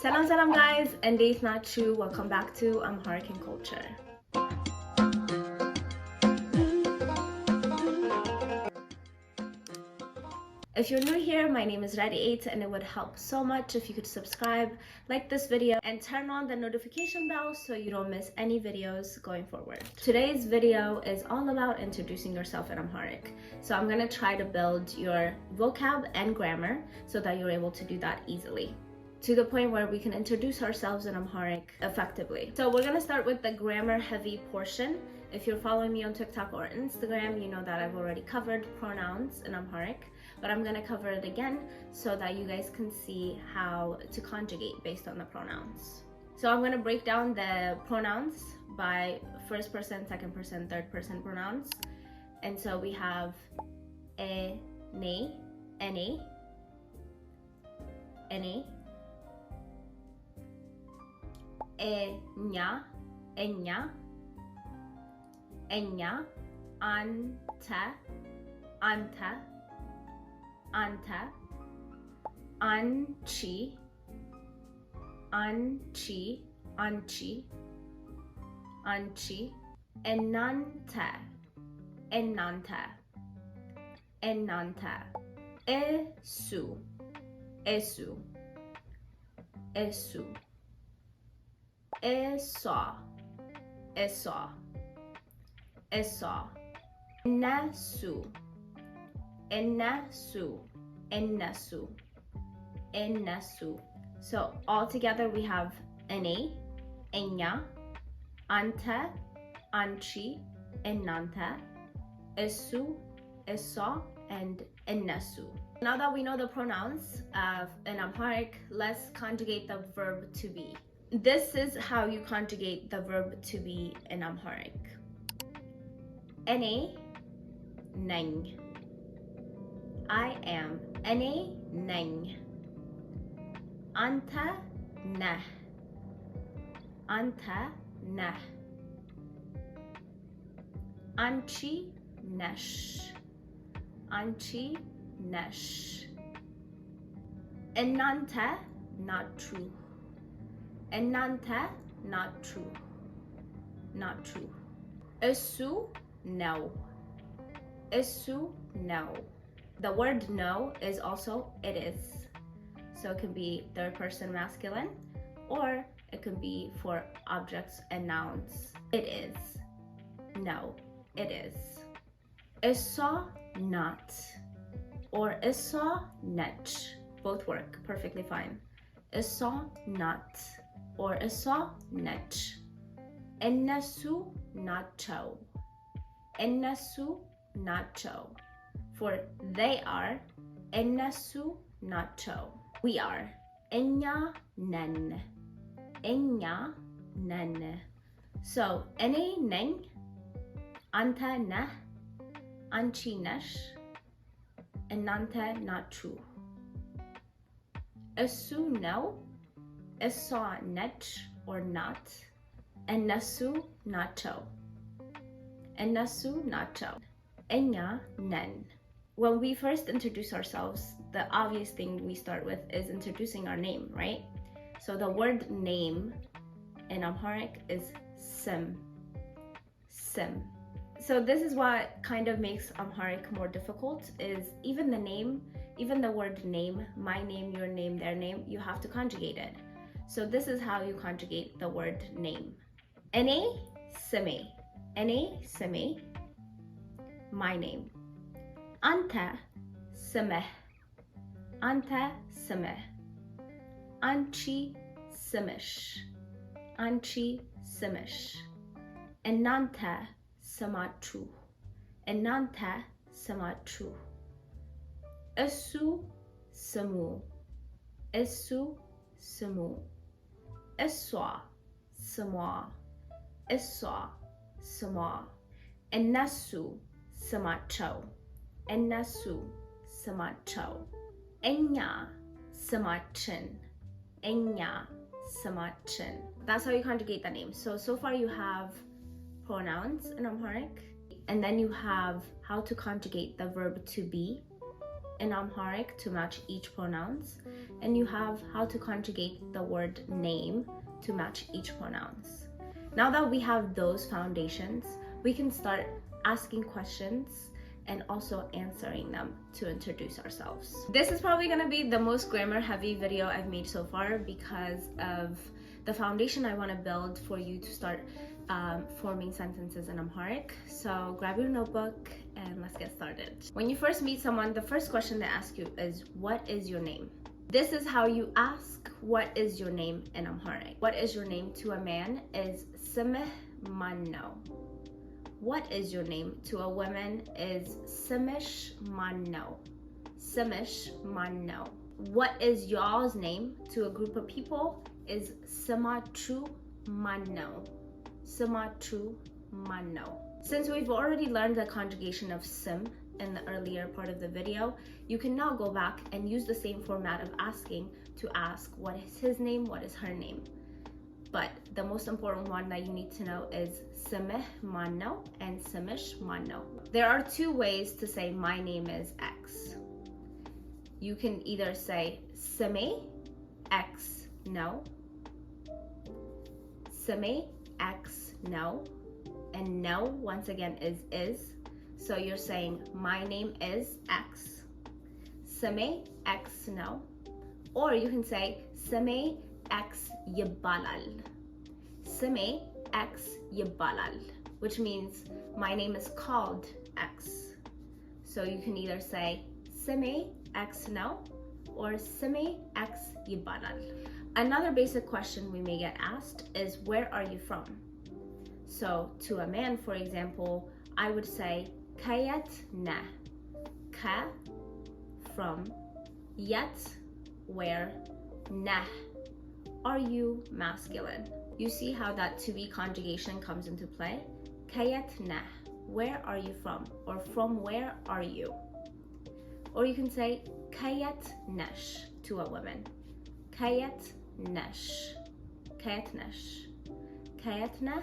Salam salam guys, and Days Nachu. Welcome back to Amharic Culture. If you're new here, my name is Ready8 and it would help so much if you could subscribe, like this video, and turn on the notification bell so you don't miss any videos going forward. Today's video is all about introducing yourself in Amharic. So I'm gonna try to build your vocab and grammar so that you're able to do that easily, to the point where we can introduce ourselves in Amharic effectively. So we're gonna start with the grammar heavy portion. If you're following me on TikTok or Instagram, you know that I've already covered pronouns in Amharic, but I'm gonna cover it again so that you guys can see how to conjugate based on the pronouns. So I'm gonna break down the pronouns by first person, second person, third person pronouns. And so we have e, ne, ene, ene, enya, enya, enya, anta, anta, anta, anchi, anchi, anchi, anchi, enanta, enanta, enanta, esu, esu, esu, esa, esa, esa, nasu, enasu, enasu, enasu. So all together we have ene, enya, anta, anchi, enanta, esu, esa, and enasu. Now that we know the pronouns in Amharic, let's conjugate the verb to be. This is how you conjugate the verb to be in Amharic. Ene, neng. I am. Ene, neng. Anta, nah. Anta, nah. Anchi, nesh. Anchi, nesh. Enanta, not true. Enanta, not true. Not true. Esu, no. Esu, no. The word no is also it is. So it can be third person masculine, or it can be for objects and nouns. It is. No, it is. Esa, not. Or esa, nech. Both work perfectly fine. Esa, not. Or esa, nech. Ennasu, nacho. Ennasu, nacho. For they are, ennasu, nacho. We are, enya, nen. Enya, nen. So, ene, neng, anta, nah, anchi, nesh, enanta, not true. Esu, no. Esa, nech, or not. Ennasu, nacho. Ennasu, nacho. Enya, nen. When we first introduce ourselves, the obvious thing we start with is introducing our name, right? So the word name in Amharic is sim. Sim. So this is what kind of makes Amharic more difficult, is even the name, even the word name, my name, your name, their name, you have to conjugate it. So this is how you conjugate the word name. Ene, sime. Ene, sime. My name. Anta, sameh. Anta, sameh. Anchi, samish. Anchi, samish. Enanta, samatru. Enanta, samatru. Esu, samu. Esu, samu. Eswa, samwa. Eswa, samwa. Ennasu, samacho. Ennasu, samacho. Enya, samachin. Enya, samachin. That's how you conjugate the name. So far you have pronouns in Amharic, and then you have how to conjugate the verb to be, in Amharic to match each pronouns, and you have how to conjugate the word name to match each pronouns. Now that we have those foundations, we can start asking questions and also answering them to introduce ourselves. This is probably gonna be the most grammar heavy video I've made so far because of the foundation I wanna build for you to start forming sentences in Amharic. So grab your notebook and let's get started. When you first meet someone, the first question they ask you is, what is your name? This is how you ask, what is your name in Amharic. What is your name to a man is Simeh Manno. What is your name to a woman is Simish Manno. Simish Manno. What is y'all's name to a group of people is Simatru Manno. Simatru Manno. Since we've already learned the conjugation of sim in the earlier part of the video, you can now go back and use the same format of asking to ask what is his name, what is her name. But the most important one that you need to know is Simeh Manno and Simish Manno. There are two ways to say my name is X. You can either say Simeh X no, Simeh X no, and no once again is. So you're saying my name is X, Simeh X no, or you can say Simeh X Yibalal. Simeh X Yibalal, which means my name is called X. So you can either say Simeh X no or Simeh X Yibalal. Another basic question we may get asked is, where are you from? So to a man, for example, I would say Kayat na. Ka, from, yet, where, nah, are you masculine? You see how that to be conjugation comes into play? Kayat na, where are you from? Or from where are you? Or you can say Kayat nesh to a woman. Kayat nesh. Kayat nesh. Kayat nah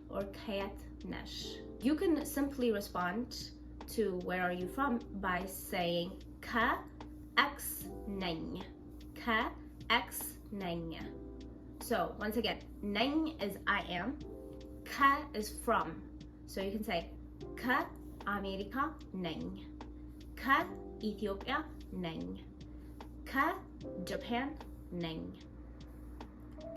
or Kayat nesh. You can simply respond to where are you from by saying Ka X nang. Ka X nang. So once again, nang is I am, Ka is from. So you can say Ka America nang. Ka Ethiopia nang. Ka Japan nang.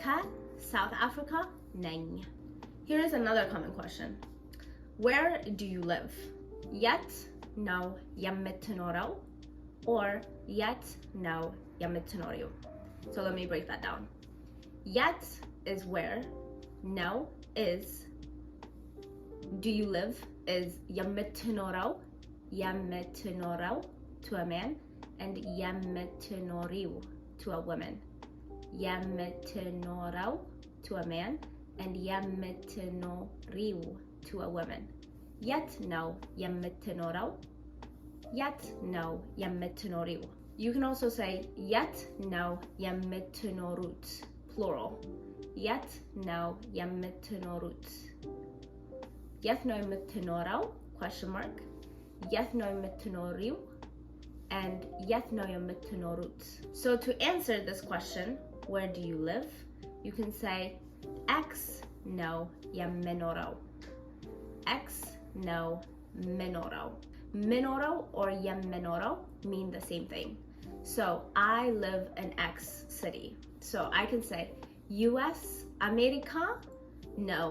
Ka South Africa nang. Here is another common question. Where do you live? Yet no የምትኖረው or yet no የምትኖሪው. So let me break that down. Yet is where, no is, do you live is የምትኖረው to a man, and የምትኖሪው to a woman. የምትኖረው to a man and የምትኖሪው to a woman. Yet no የምትኖረው, yet no የምትኖሪው. You can also say yet no የምትኖሩት, plural. Yet no የምትኖሩት. Yet no የምትኖረው, question mark. Yet no የምትኖሪው, and yet no የምትኖሩት. So to answer this question, where do you live? You can say X no የምኖረው. X no ምኖረው. Minoro or የምኖረው mean the same thing. So I live in X city. So I can say US America no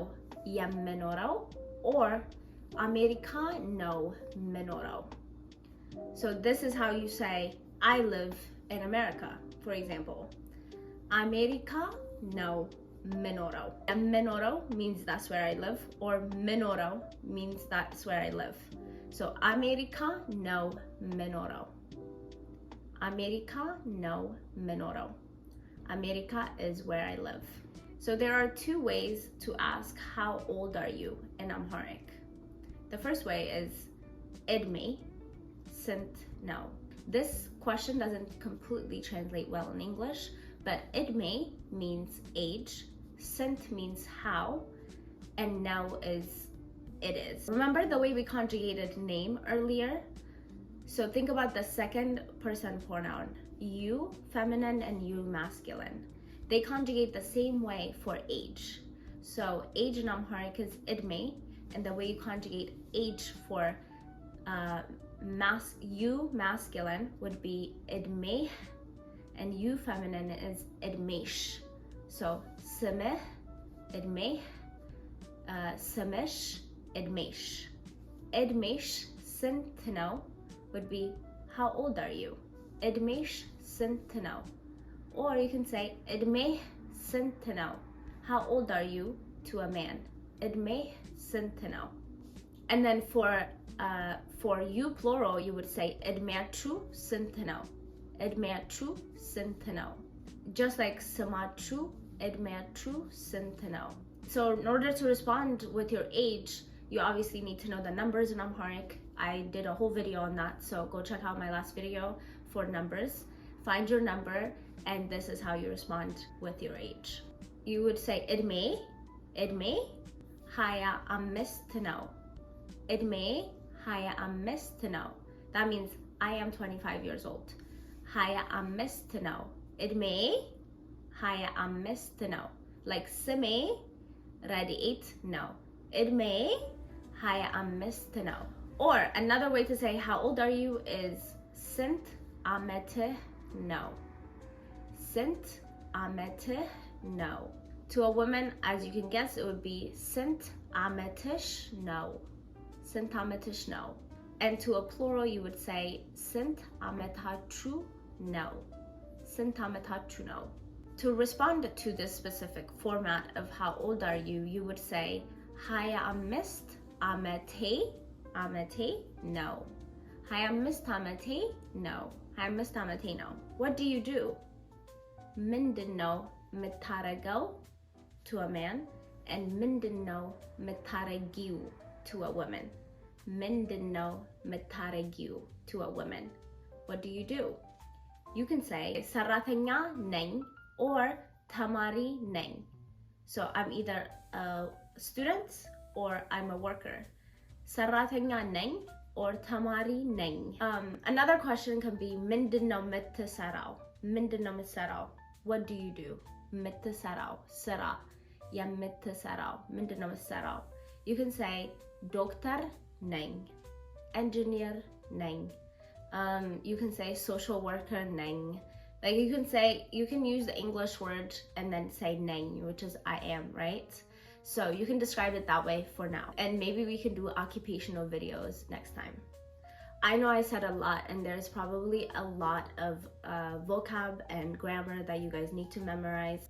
የምኖረው or America no ምኖረው. So this is how you say I live in America, for example. America no ምኖረው. ምኖረው means that's where I live, or ምኖረው means that's where I live. So America no ምኖረው. America no ምኖረው. America is where I live. So there are two ways to ask how old are you in Amharic. The first way is እድሜ ስንት ነው. This question doesn't completely translate well in English, but እድሜ means age, ስንት means how, and now is it is. Remember the way we conjugated name earlier? So think about the second person pronoun, you feminine and you masculine. They conjugate the same way for age. So age in Amharic is idme, and the way you conjugate age for you masculine would be idme, and you feminine is idmesh. So simeh, idme, simish, idmesh. Idmesh, sin to know, would be how old are you? Idmesh sin to know. Or you can say idme sin to know. How old are you to a man? Idme sin to know. And then for you plural, you would say idmeatru sin to know. Idmeatru sin to know. Just like samatru, idmeatru sin to know. So in order to respond with your age, you obviously need to know the numbers in Amharic. I did a whole video on that, so go check out my last video for numbers. Find your number, and this is how you respond with your age. You would say idme, haya amis to know. Idme, haya amis to know. That means I am 25 years old. Haya amis to know. Idme, haya amis to know. Like sime, radiate no. Idme, haya amis to know. Or another way to say how old are you is sint amete no. Sint amete no. To a woman, as you can guess, it would be sint ametish no. Sint ametish no. And to a plural, you would say sint ametatru no. Sint ametatru no. To respond to this specific format of how old are you, you would say haya amist amete no. Haya amist amete no. Haya amist amete no. What do you do? Mindino mitarego to a man, and mindino mitaragiu to a woman. Mindino mitaragiu to a woman. What do you do? You can say saratenya neng or tamari neng. So I'm either a student or I'm a worker. Saratenya neng or tamari neng. Another question can be mindino mitasarao. Mindino mitasarao. What do you do? Mitasarao. Sara. Ya mitasarao. Mindino mitasarao. You can say doktor neng. Engineer neng. You can say social worker neng. Like you can use the English word and then say neng, which is I am, right? So you can describe it that way for now. And maybe we can do occupational videos next time. I know I said a lot, and there's probably a lot of vocab and grammar that you guys need to memorize.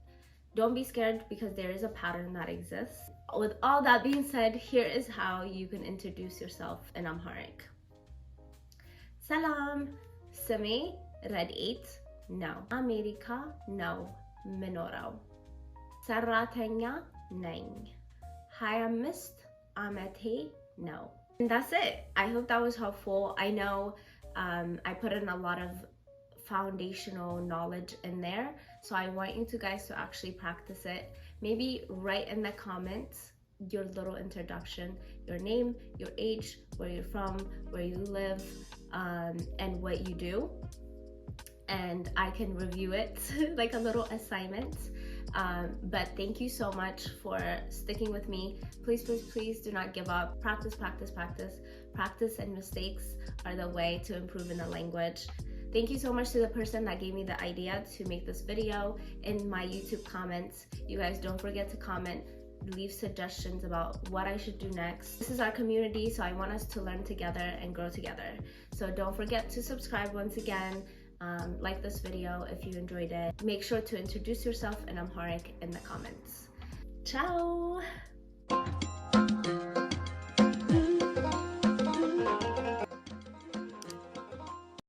Don't be scared, because there is a pattern that exists. With all that being said, here is how you can introduce yourself in Amharic. Salam, Sami, Radiate, no. America, no. Minorao. Saratenya, neng. Hayamist, Amate, no. And that's it. I hope that was helpful. I know I put in a lot of foundational knowledge in there, so I want you guys to actually practice it. Maybe write in the comments your little introduction, your name, your age, where you're from, where you live, and what you do, and I can review it like a little assignment. But thank you so much for sticking with me. Please, please, please do not give up. Practice, practice, practice. Practice and mistakes are the way to improve in the language. Thank you so much to the person that gave me the idea to make this video in my YouTube comments. You guys don't forget to comment, leave suggestions about what I should do next. This is our community, so I want us to learn together and grow together. So don't forget to subscribe once again. Like this video if you enjoyed it. Make sure to introduce yourself in Amharic in the comments. Ciao!